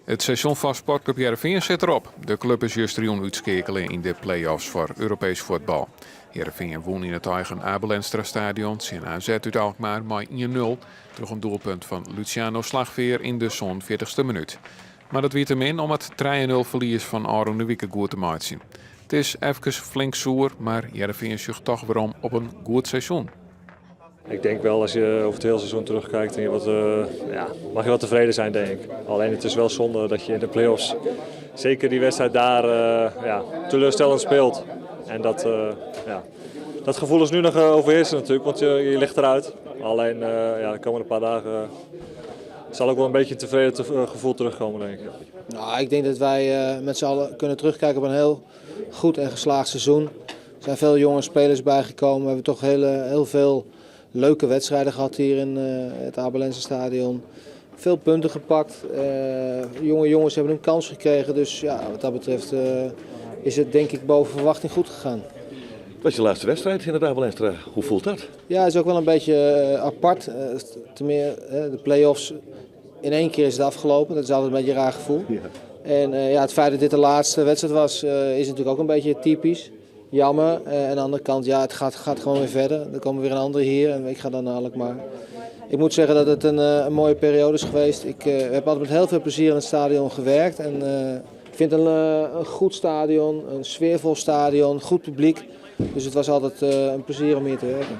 Het seizoen van Sportclub Heerenveen zit erop. De club is juist uitschakelen in de play-offs voor Europees voetbal. Heerenveen won in het eigen Abel Enstra stadion zijn AZ uit Alkmaar met 1-0 door een doelpunt van Luciano Slagveer in de 40ste minuut. Maar dat wiet min om het 3-0 verlies van Aron de Wieke goed te maken. Het is even flink zoer, maar Heerenveen zoekt toch weer om op een goed seizoen. Ik denk wel als je over het hele seizoen terugkijkt, en mag je wel tevreden zijn, denk ik. Alleen het is wel zonde dat je in de play-offs, zeker die wedstrijd daar, teleurstellend speelt. En dat gevoel is nu nog overheersen natuurlijk, want je ligt eruit. Alleen de komende paar dagen zal ook wel een beetje een tevreden gevoel terugkomen, denk ik. Nou, ik denk dat wij met z'n allen kunnen terugkijken op een heel goed en geslaagd seizoen. Er zijn veel jonge spelers bijgekomen. We hebben toch heel veel leuke wedstrijden gehad hier in het Abelense stadion. Veel punten gepakt. Jonge jongens hebben een kans gekregen. Dus ja, wat dat betreft is het denk ik boven verwachting goed gegaan. Het was je laatste wedstrijd in het Abelense. Hoe voelt dat? Ja, het is ook wel een beetje apart. De play-offs, in één keer is het afgelopen. Dat is altijd een beetje een raar gevoel. Ja. En het feit dat dit de laatste wedstrijd was, is natuurlijk ook een beetje typisch. Jammer. Aan de andere kant, ja, het gaat gewoon weer verder. Er komen weer een andere hier en ik ga dan naar Alkmaar. Ik moet zeggen dat het een mooie periode is geweest. Ik heb altijd met heel veel plezier in het stadion gewerkt. En ik vind het een goed stadion, een sfeervol stadion, goed publiek. Dus het was altijd een plezier om hier te werken.